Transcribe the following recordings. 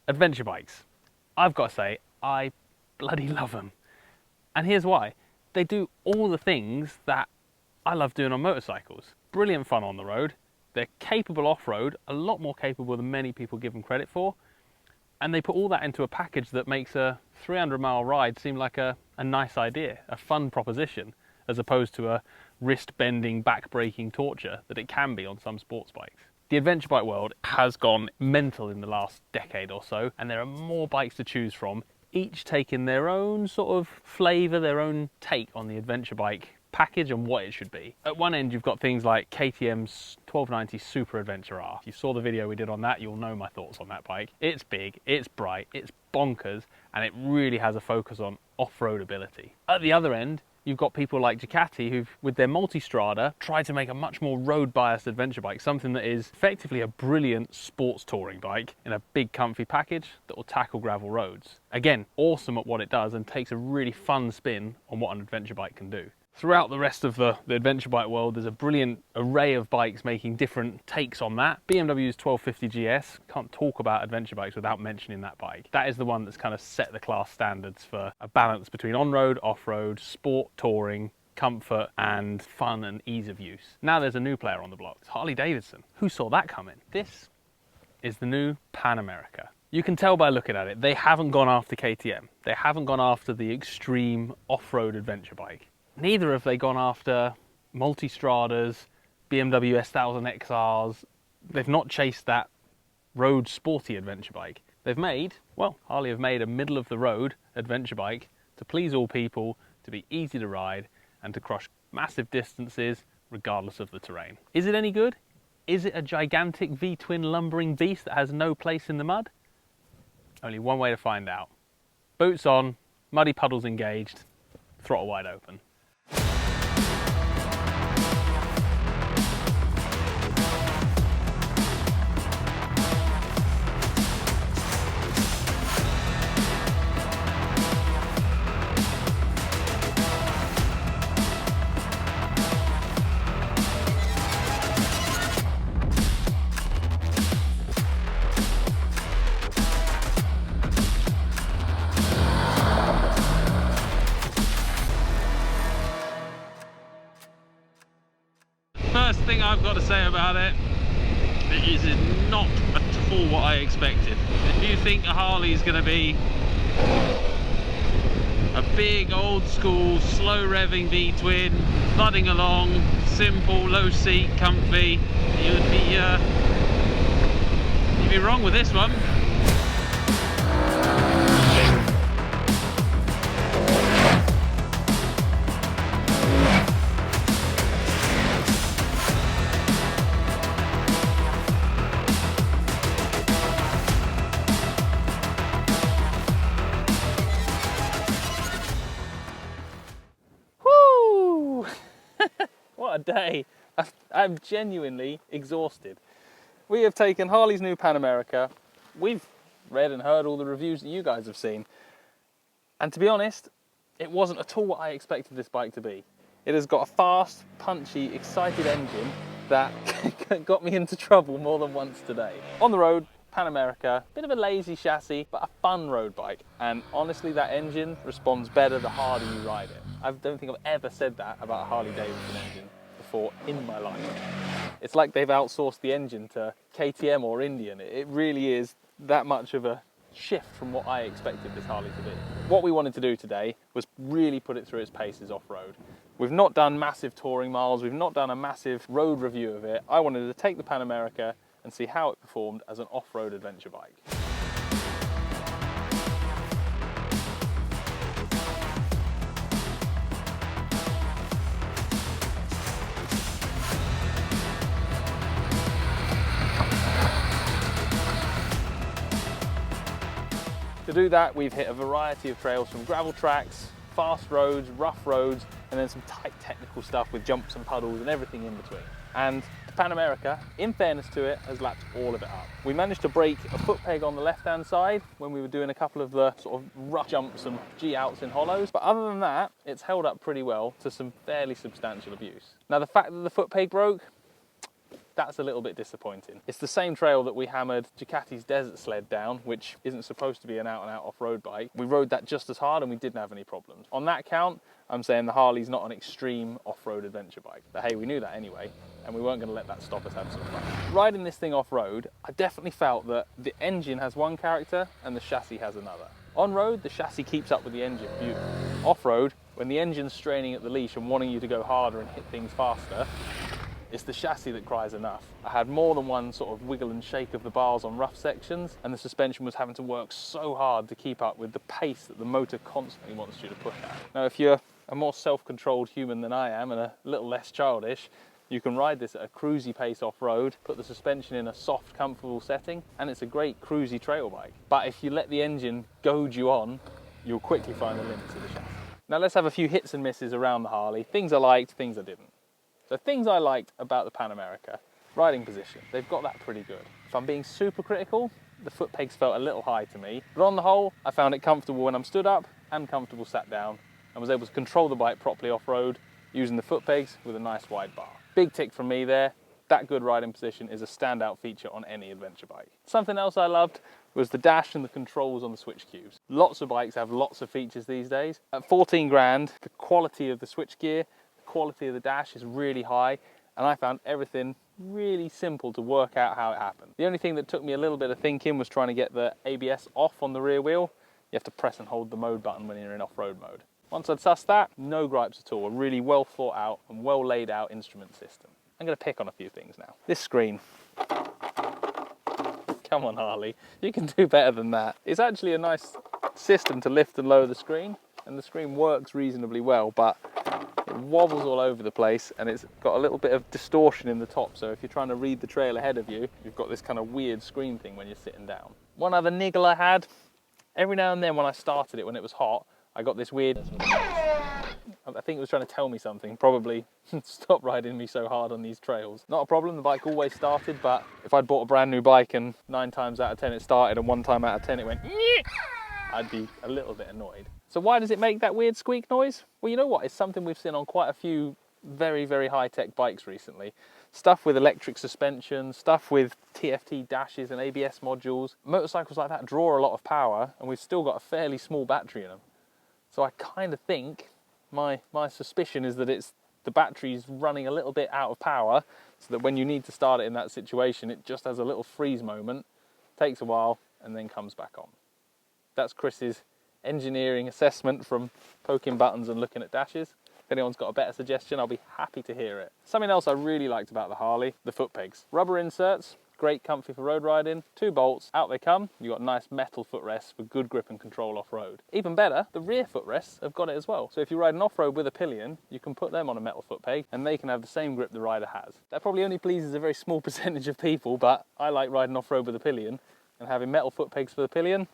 Adventure bikes. I've got to say, I bloody love them. And here's why. They do all the things that I love doing on motorcycles. Brilliant fun on the road. They're capable off-road, a lot more capable than many people give them credit for. And they put all that into a package that makes a 300-mile ride seem like a nice idea, a fun proposition, as opposed to a wrist-bending, back-breaking torture that it can be on some sports bikes. The adventure bike world has gone mental in the last decade or so, and there are more bikes to choose from, each taking their own sort of flavour, their own take on the adventure bike package and what it should be. At one end you've got things like KTM's 1290 Super Adventure R. If you saw the video we did on that, you'll know my thoughts on that bike. It's big, it's bright, it's bonkers, and it really has a focus on off-road ability. At the other end, you've got people like Ducati who've, with their Multistrada, tried to make a much more road-biased adventure bike, something that is effectively a brilliant sports touring bike in a big comfy package that will tackle gravel roads. Again, awesome at what it does and takes a really fun spin on what an adventure bike can do. Throughout the rest of the adventure bike world, there's a brilliant array of bikes making different takes on that. BMW's 1250 GS, can't talk about adventure bikes without mentioning that bike. That is the one that's kind of set the class standards for a balance between on-road, off-road, sport, touring, comfort, and fun and ease of use. Now there's a new player on the block, it's Harley Davidson. Who saw that coming? This is the new Pan America. You can tell by looking at it, they haven't gone after KTM. They haven't gone after the extreme off-road adventure bike. Neither have they gone after Multistradas, BMW S1000 XRs. They've not chased that road sporty adventure bike. They've made, well, Harley have made a middle of the road adventure bike to please all people, to be easy to ride, and to cross massive distances regardless of the terrain. Is it any good? Is it a gigantic V-twin lumbering beast that has no place in the mud? Only one way to find out. Boots on, muddy puddles engaged, throttle wide open. First thing I've got to say about it is not at all what I expected. If you think a Harley is going to be a big old school slow revving V-twin, thudding along, simple, low seat, comfy, you'd be wrong with this one. What a day. I'm genuinely exhausted. We have taken Harley's new Pan America. We've read and heard all the reviews that you guys have seen. And to be honest, it wasn't at all what I expected this bike to be. It has got a fast, punchy, excited engine that got me into trouble more than once today. On the road, Pan America, bit of a lazy chassis, but a fun road bike. And honestly, that engine responds better the harder you ride it. I don't think I've ever said that about a Harley Davidson engine before in my life. It's like they've outsourced the engine to KTM or Indian. It really is that much of a shift from what I expected this Harley to be. What we wanted to do today was really put it through its paces off-road. We've not done massive touring miles, we've not done a massive road review of it. I wanted to take the Pan America and see how it performed as an off-road adventure bike. To do that, we've hit a variety of trails from gravel tracks, fast roads, rough roads, and then some tight technical stuff with jumps and puddles and everything in between. And the Pan America, in fairness to it, has lapped all of it up. We managed to break a foot peg on the left-hand side when we were doing a couple of the sort of rough jumps and G-outs in hollows, but other than that, it's held up pretty well to some fairly substantial abuse. Now, the fact that the foot peg broke, That's a little bit disappointing. It's the same trail that we hammered Ducati's Desert Sled down, which isn't supposed to be an out-and-out off-road bike. We rode that just as hard and we didn't have any problems. On that count, I'm saying the Harley's not an extreme off-road adventure bike. But hey, we knew that anyway, and we weren't going to let that stop us have some fun. Riding this thing off-road, I definitely felt that the engine has one character and the chassis has another. On-road, the chassis keeps up with the engine, beautiful. Off-road, when the engine's straining at the leash and wanting you to go harder and hit things faster, it's the chassis that cries enough. I had more than one sort of wiggle and shake of the bars on rough sections, and the suspension was having to work so hard to keep up with the pace that the motor constantly wants you to push at. Now, if you're a more self-controlled human than I am and a little less childish, you can ride this at a cruisy pace off-road, put the suspension in a soft, comfortable setting, and it's a great cruisy trail bike. But if you let the engine goad you on, you'll quickly find the limits of the chassis. Now let's have a few hits and misses around the Harley. Things I liked, things I didn't. So things I liked about the Pan America: riding position. They've got that pretty good. If I'm being super critical, the foot pegs felt a little high to me. But on the whole, I found it comfortable when I'm stood up and comfortable sat down, and was able to control the bike properly off-road using the foot pegs with a nice wide bar. Big tick from me there. That good riding position is a standout feature on any adventure bike. Something else I loved was the dash and the controls on the switch cubes. Lots of bikes have lots of features these days. At 14 grand, the quality of the switch gear, quality of the dash is really high, and I found everything really simple to work out how it happened. The only thing that took me a little bit of thinking was trying to get the ABS off on the rear wheel. You have to press and hold the mode button when you're in off-road mode. Once I'd sussed that, no gripes at all. A really well thought out and well laid out instrument system. I'm going to pick on a few things now. This screen. Come on, Harley, you can do better than that. It's actually a nice system to lift and lower the screen, and the screen works reasonably well, but it wobbles all over the place and it's got a little bit of distortion in the top, so if you're trying to read the trail ahead of you, you've got this kind of weird screen thing when you're sitting down. One other niggle I had, every now and then when I started it when it was hot, I got this weird, I think it was trying to tell me something, probably stop riding me so hard on these trails. Not a problem, the bike always started, but if I'd bought a brand new bike and 9 times out of 10 it started and 1 time out of 10 it went, I'd be a little bit annoyed. So why does it make that weird squeak noise? Well, you know what? It's something we've seen on quite a few very, very high-tech bikes recently. Stuff with electric suspension, stuff with TFT dashes and ABS modules. Motorcycles like that draw a lot of power, and we've still got a fairly small battery in them. So I kind of think, my suspicion is that it's the battery's running a little bit out of power, so that when you need to start it in that situation, it just has a little freeze moment, takes a while, and then comes back on. That's Chris's engineering assessment from poking buttons and looking at dashes. If anyone's got a better suggestion, I'll be happy to hear it. Something else I really liked about the Harley, the foot pegs. Rubber inserts, great comfy for road riding, 2 bolts, out they come. You've got nice metal footrests for good grip and control off-road. Even better, the rear footrests have got it as well. So if you're riding off-road with a pillion, you can put them on a metal foot peg and they can have the same grip the rider has. That probably only pleases a very small percentage of people, but I like riding off-road with a pillion, and having metal foot pegs for the pillion,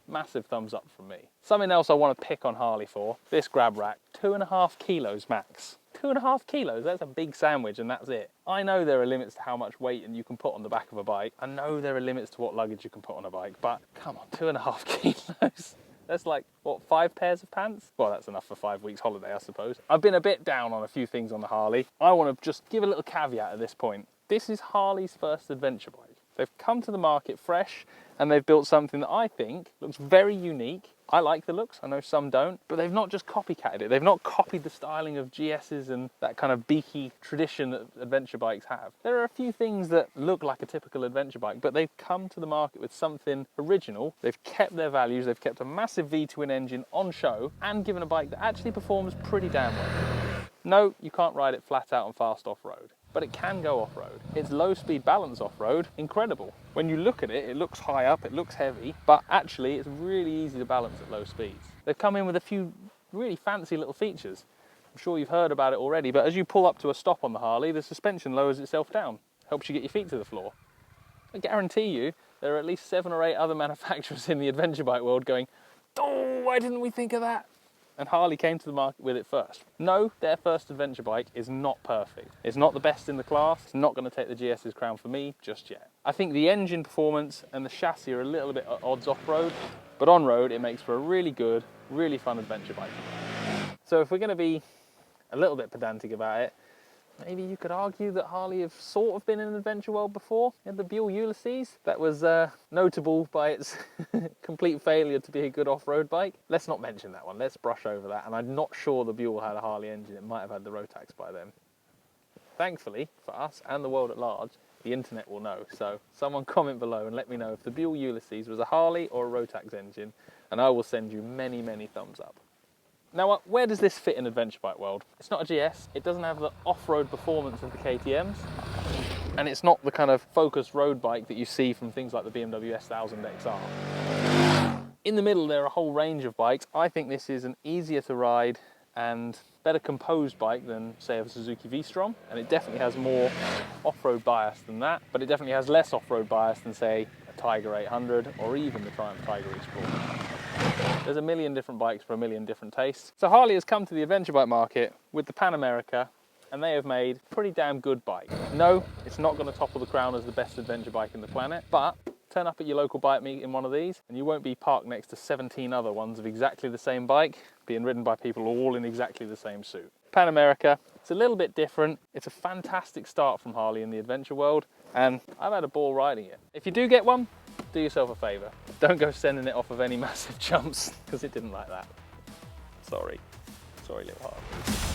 massive thumbs up from me. Something else I want to pick on Harley for, this grab rack, 2.5 kilos max. 2.5 kilos, that's a big sandwich and that's it. I know there are limits to how much weight and you can put on the back of a bike. I know there are limits to what luggage you can put on a bike, but come on, 2.5 kilos. That's like, what, 5 pairs of pants? Well, that's enough for 5 weeks holiday, I suppose. I've been a bit down on a few things on the Harley. I want to just give a little caveat at this point. This is Harley's first adventure bike. They've come to the market fresh and they've built something that I think looks very unique. I like the looks, I know some don't, but they've not just copycatted it. They've not copied the styling of GS's and that kind of beaky tradition that adventure bikes have. There are a few things that look like a typical adventure bike, but they've come to the market with something original. They've kept their values, they've kept a massive V-twin engine on show and given a bike that actually performs pretty damn well. No, you can't ride it flat out and fast off-road, but it can go off-road. Its low-speed balance off-road, incredible. When you look at it, it looks high up, it looks heavy, but actually it's really easy to balance at low speeds. They've come in with a few really fancy little features. I'm sure you've heard about it already, but as you pull up to a stop on the Harley, the suspension lowers itself down, helps you get your feet to the floor. I guarantee you there are at least 7 or 8 other manufacturers in the adventure bike world going, oh, why didn't we think of that? And Harley came to the market with it first. No, their first adventure bike is not perfect. It's not the best in the class. It's not going to take the GS's crown for me just yet. I think the engine performance and the chassis are a little bit at odds off-road, but on-road it makes for a really good, really fun adventure bike. So if we're going to be a little bit pedantic about it, Maybe you could argue that Harley have sort of been in an adventure world before. You had the Buell Ulysses that was notable by its complete failure to be a good off-road bike. Let's not mention that one, let's brush over that. And I'm not sure the Buell had a Harley engine, it might have had the Rotax by then. Thankfully for us and the world at large, the internet will know. So someone comment below and let me know if the Buell Ulysses was a Harley or a Rotax engine, and I will send you many, many thumbs up. Now, where does this fit in adventure bike world? It's not a GS, it doesn't have the off-road performance of the KTMs, and it's not the kind of focused road bike that you see from things like the BMW S1000 XR. In the middle, there are a whole range of bikes. I think this is an easier to ride and better composed bike than, say, a Suzuki V-Strom, and it definitely has more off-road bias than that, but it definitely has less off-road bias than, say, a Tiger 800 or even the Triumph Tiger E-Sport. There's a million different bikes for a million different tastes. So Harley has come to the adventure bike market with the Pan America, and they have made a pretty damn good bike. No, it's not going to topple the crown as the best adventure bike in the planet, but turn up at your local bike meet in one of these and you won't be parked next to 17 other ones of exactly the same bike being ridden by people all in exactly the same suit. Pan America, it's a little bit different. It's a fantastic start from Harley in the adventure world, and I've had a ball riding it. If you do get one, do yourself a favour. Don't go sending it off of any massive jumps, because it didn't like that. Sorry little heart.